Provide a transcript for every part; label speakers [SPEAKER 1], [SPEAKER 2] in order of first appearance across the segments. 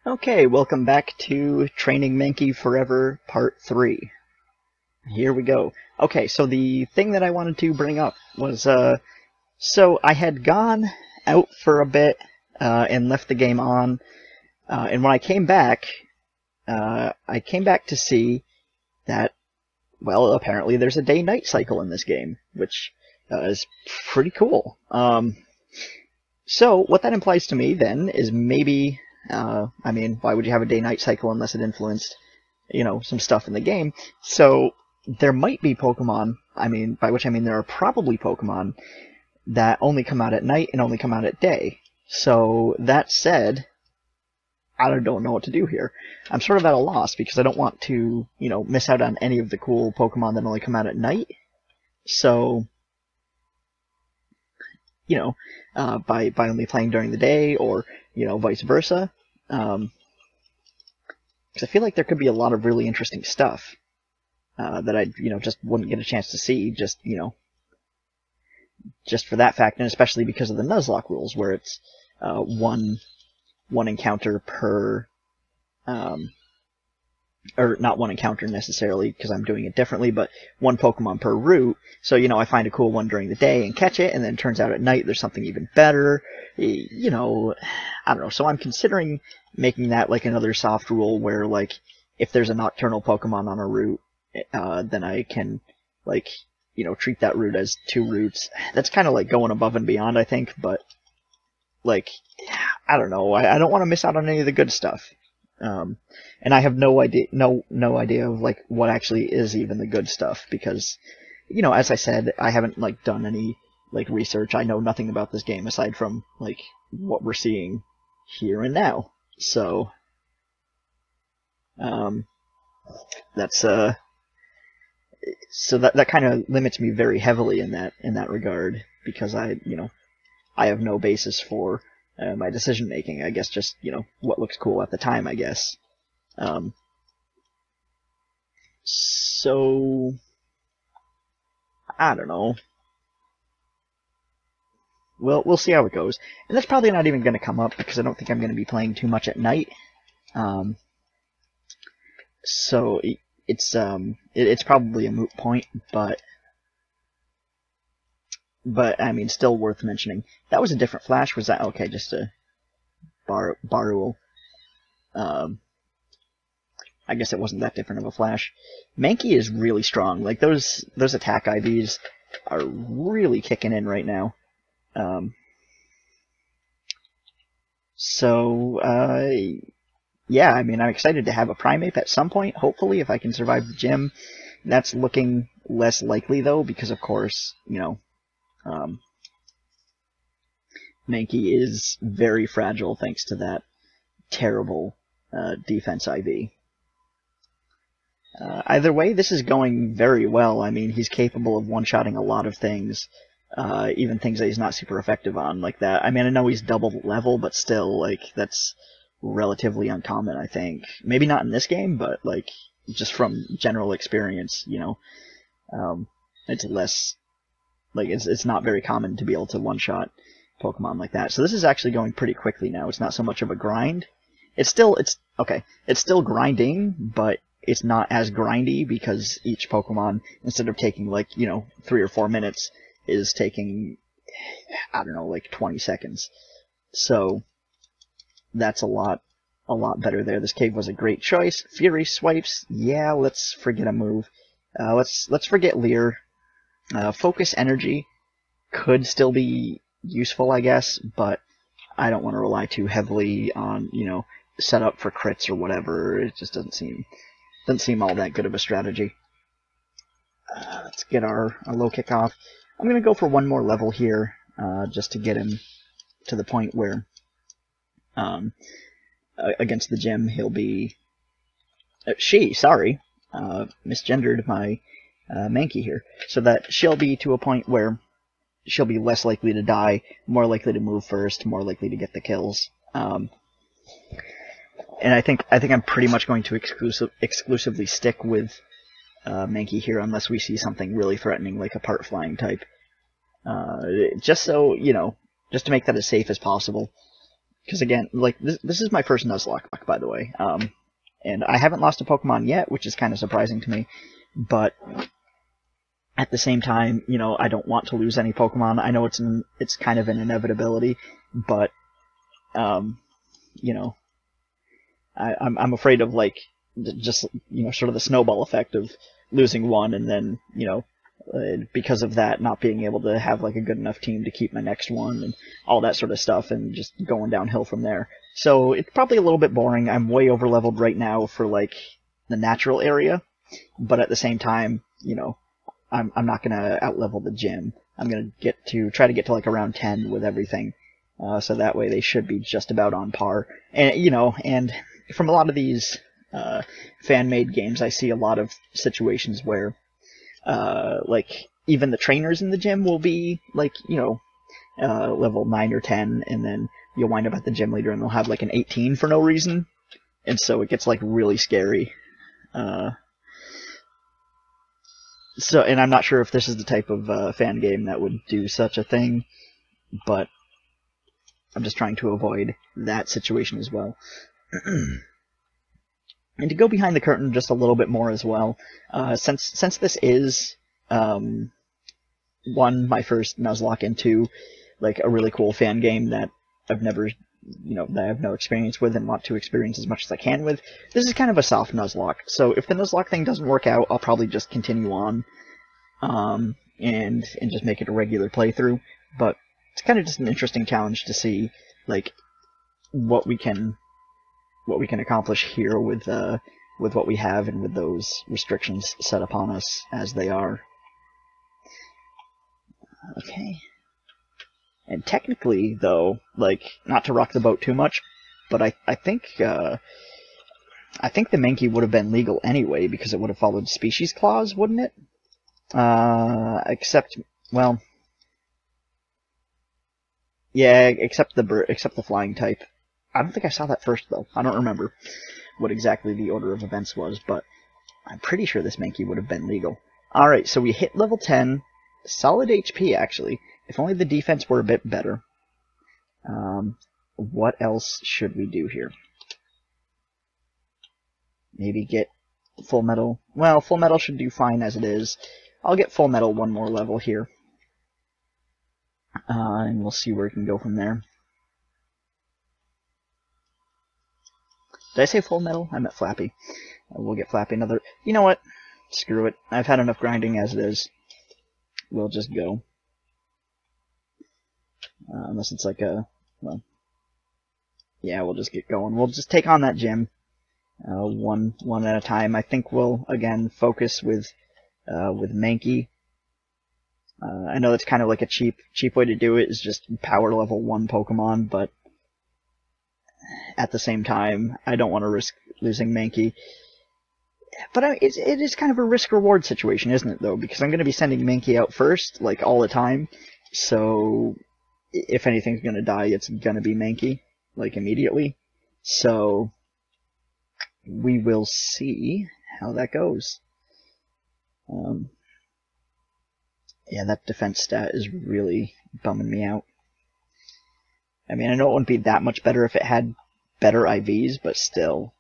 [SPEAKER 1] Okay, welcome back to Training Mankey Forever Part 3. Here we go. Okay, so the thing that I wanted to bring up was, so I had gone out for a bit, and left the game on, and when I came back to see that, well, apparently there's a day-night cycle in this game, which is pretty cool. So what that implies to me, then, is maybe... I mean, why would you have a day-night cycle unless it influenced, some stuff in the game? So there might be Pokemon, by which I mean there are probably Pokemon that only come out at night and only come out at day. So that said, I don't know what to do here. I'm sort of at a loss because I don't want to, miss out on any of the cool Pokemon that only come out at night. So, by only playing during the day, or vice versa. Because I feel like there could be a lot of really interesting stuff that I just wouldn't get a chance to see, just for that fact, and especially because of the Nuzlocke rules, where it's one encounter per. Or not one encounter necessarily, because I'm doing it differently, but one Pokemon per route. So, I find a cool one during the day and catch it, and then it turns out at night there's something even better. I don't know. So I'm considering making that like another soft rule where, like, if there's a nocturnal Pokemon on a route, then I can, treat that route as two routes. That's kind of like going above and beyond, I think, but, I don't know. I don't want to miss out on any of the good stuff. And I have no idea of what actually is even the good stuff, because, as I said, I haven't done any research. I know nothing about this game aside from what we're seeing here and now. So, that's so that kind of limits me very heavily in that regard, because I have no basis for my decision making. I guess just what looks cool at the time, I guess. So I don't know. We'll see how it goes, and that's probably not even going to come up because I don't think I'm going to be playing too much at night. So it's probably a moot point, but I mean, still worth mentioning. That was a different Flash. Was that okay? Just a Barul. I guess it wasn't that different of a Flash. Mankey is really strong. Like those attack IVs are really kicking in right now. Yeah, I mean, I'm excited to have a Primeape at some point, hopefully, if I can survive the gym. That's looking less likely, though, because, of course, Mankey is very fragile thanks to that terrible defense IV. Either way, this is going very well. I mean, he's capable of one-shotting a lot of things, even things that he's not super effective on, like that. I mean, I know he's double level, but still, that's relatively uncommon, I think. Maybe not in this game, but, just from general experience, it's less, it's not very common to be able to one-shot Pokemon like that. So this is actually going pretty quickly now. It's not so much of a grind. It's still grinding, but it's not as grindy because each Pokemon, instead of taking 3 or 4 minutes, is taking, I don't know, 20 seconds. So that's a lot better there. This cave was a great choice. Fury Swipes, yeah, let's forget a move. Let's forget Leer. Focus Energy could still be useful, I guess, but I don't want to rely too heavily on, set up for crits or whatever. It just doesn't seem all that good of a strategy. Let's get our low kick off. I'm going to go for one more level here, just to get him to the point where, against the gym, he'll be... misgendered my Mankey here. So that she'll be to a point where she'll be less likely to die, more likely to move first, more likely to get the kills. And I think I'm pretty much going to exclusively stick with Mankey here, unless we see something really threatening, like a part flying type. Just so, just to make that as safe as possible. because again, like this is my first Nuzlocke, by the way, and I haven't lost a Pokemon yet, which is kind of surprising to me, but at the same time, you know, I don't want to lose any Pokemon. I know it's kind of an inevitability, but you know, I'm afraid of, like, just, you know, sort of the snowball effect of losing one and then, you know, because of that, not being able to have, like, a good enough team to keep my next one and all that sort of stuff, and just going downhill from there. So it's probably a little bit boring. I'm way over leveled right now for, like, the natural area, but at the same time, you know, I'm not gonna outlevel the gym. I'm gonna try to get to like around 10 with everything, so that way they should be just about on par. And you know, and from a lot of these fan-made games, I see a lot of situations where like even the trainers in the gym will be like, you know, level 9 or 10, and then you'll wind up at the gym leader and they'll have like an 18 for no reason, and so it gets like really scary. So, and I'm not sure if this is the type of fan game that would do such a thing, but I'm just trying to avoid that situation as well. And to go behind the curtain just a little bit more as well, since this is one, my first Nuzlocke, and two, like a really cool fan game that I've never, you know, that I have no experience with and want to experience as much as I can with, this is kind of a soft Nuzlocke. So if the Nuzlocke thing doesn't work out, I'll probably just continue on, and just make it a regular playthrough. But it's kind of just an interesting challenge to see, like, what we can accomplish here with what we have and with those restrictions set upon us as they are. Okay. And technically, though, like, not to rock the boat too much, but I think the Mankey would have been legal anyway, because it would have followed species clause, wouldn't it? Except, well, yeah, except the flying type. I don't think I saw that first, though. I don't remember what exactly the order of events was, but I'm pretty sure this Mankey would have been legal. Alright, so we hit level 10. Solid HP, actually. If only the defense were a bit better. What else should we do here? Maybe get full metal. Well, full metal should do fine as it is. I'll get full metal one more level here. And we'll see where we can go from there. Did I say full metal? I meant Flappy. We'll get Flappy another... You know what? Screw it. I've had enough grinding as it is. We'll just go. Unless it's like a... Well... Yeah, we'll just get going. We'll just take on that gym. One at a time. I think we'll, again, focus with Mankey. I know that's kind of like a cheap way to do it, is just power level 1 Pokemon, but at the same time, I don't want to risk losing Mankey. But it is kind of a risk-reward situation, isn't it, though? Because I'm going to be sending Mankey out first, like, all the time. So, if anything's going to die, it's going to be Mankey, like, immediately. So, we will see how that goes. Yeah, that defense stat is really bumming me out. I mean, I know it wouldn't be that much better if it had better IVs, but still.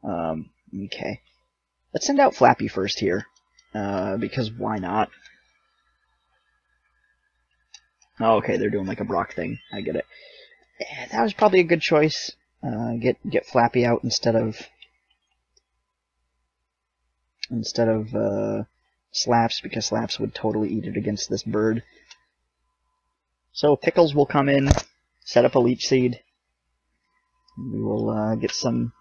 [SPEAKER 1] Okay. Let's send out Flappy first here, because why not? Oh, okay, they're doing like a Brock thing. I get it. That was probably a good choice. Get Flappy out instead of Slaps, because Slaps would totally eat it against this bird. So Pickles will come in, set up a Leech Seed. We will get some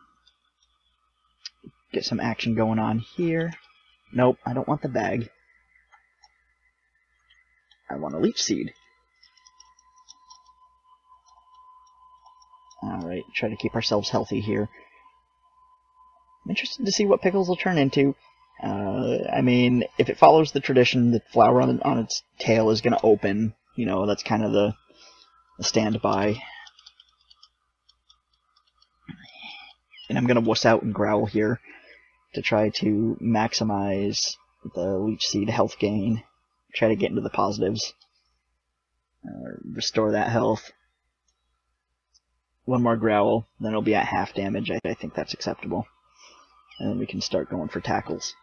[SPEAKER 1] action going on here. Nope, I don't want the bag. I want a Leech Seed. Alright, try to keep ourselves healthy here. I'm interested to see what Pickles will turn into. I mean, if it follows the tradition, the flower on its tail is going to open. You know, that's kind of the standby. And I'm going to wuss out and growl here to try to maximize the Leech Seed health gain. Try to get into the positives. Restore that health. one more growl, then it'll be at half damage. I think that's acceptable. And then we can start going for tackles.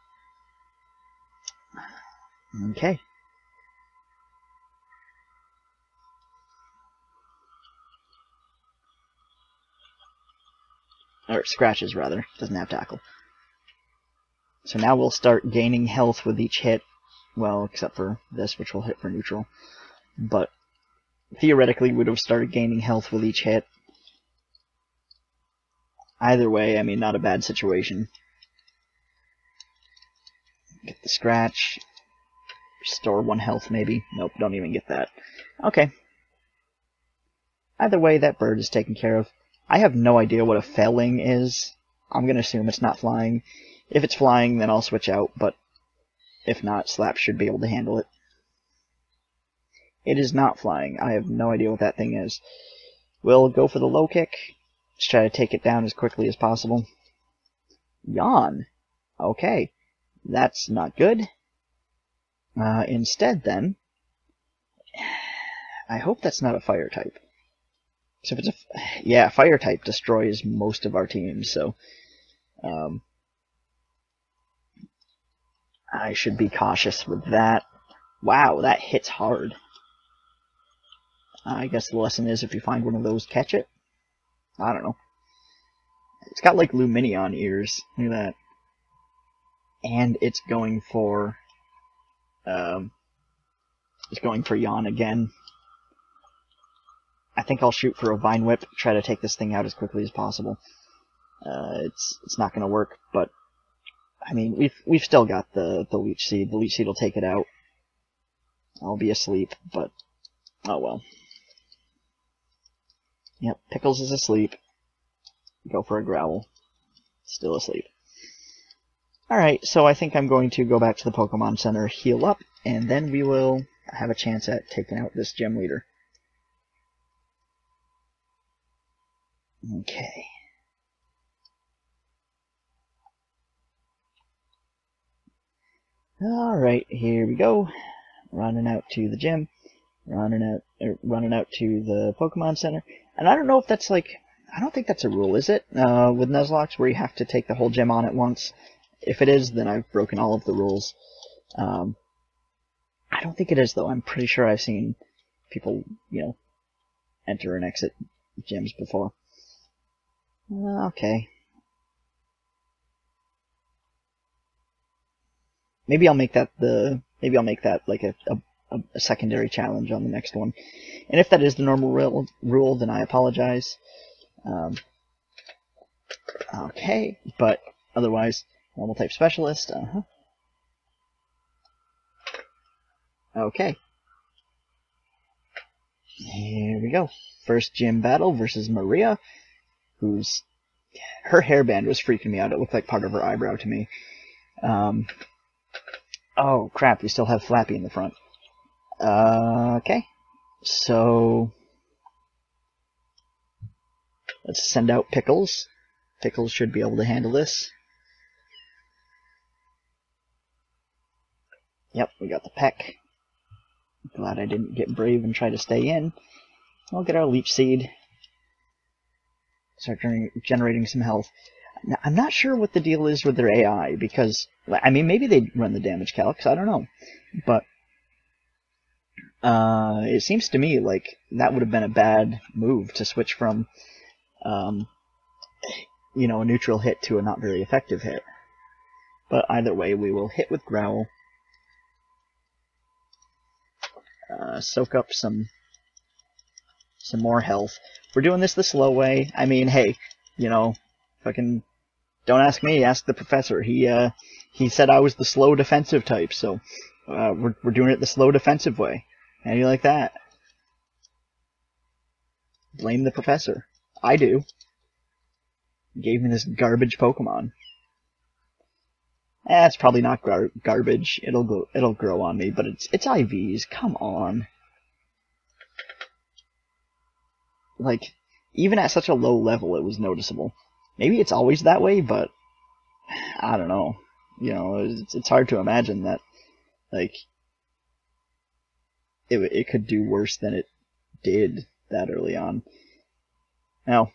[SPEAKER 1] Okay. Or scratches, rather. Doesn't have tackle. So now we'll start gaining health with each hit. Well, except for this, which will hit for neutral. But theoretically, we would have started gaining health with each hit. Either way, I mean, not a bad situation. Get the scratch. Restore 1 health, maybe. Nope, don't even get that. Okay. Either way, that bird is taken care of. I have no idea what a felling is. I'm going to assume it's not flying. If it's flying, then I'll switch out, but if not, Slap should be able to handle it. It is not flying. I have no idea what that thing is. We'll go for the low kick. Let's try to take it down as quickly as possible. Yawn. Okay. That's not good. Instead, then, I hope that's not a fire type. So if it's yeah, fire type destroys most of our teams, so I should be cautious with that. Wow, that hits hard. I guess the lesson is if you find one of those, catch it. I don't know. It's got like Luminion ears. Look at that. And it's going for Yawn again. I think I'll shoot for a Vine Whip, try to take this thing out as quickly as possible. It's not going to work, but I mean we've still got the Leech Seed. The Leech Seed will take it out. I'll be asleep, but oh well. Yep, Pickles is asleep. Go for a Growl. Still asleep. Alright, so I think I'm going to go back to the Pokemon Center, heal up, and then we will have a chance at taking out this gym leader. Okay. Alright, here we go. Running out to the gym. Running out to the Pokemon Center. And I don't know if that's like... I don't think that's a rule, is it? With Nuzlocke, where you have to take the whole gym on at once. If it is, then I've broken all of the rules. I don't think it is, though. I'm pretty sure I've seen people, you know, enter and exit gyms before. Okay. Maybe I'll make that like a secondary challenge on the next one. And if that is the normal rule, then I apologize. Okay, but otherwise, normal type specialist. Okay. Here we go. First gym battle versus Maria, who's... her hairband was freaking me out. It looked like part of her eyebrow to me. Oh, crap, we still have Flappy in the front. Okay. So... let's send out Pickles. Pickles should be able to handle this. Yep, we got the Peck. Glad I didn't get brave and try to stay in. We'll get our Leech Seed. Start generating some health. Now, I'm not sure what the deal is with their AI, because, I mean, maybe they run the damage calcs, I don't know. But, it seems to me like that would have been a bad move to switch from, you know, a neutral hit to a not very effective hit. But either way, we will hit with Growl. Soak up some more health. We're doing this the slow way. I mean, hey, you know, fucking don't ask me, ask the professor. He said I was the slow defensive type, so we're doing it the slow defensive way. How do you like that? Blame the professor. I do. He gave me this garbage Pokemon. It's probably not garbage. It'll grow on me, but it's IVs. Come on. Like, even at such a low level, it was noticeable. Maybe it's always that way, but I don't know. You know, it's hard to imagine that, like, it could do worse than it did that early on. Now,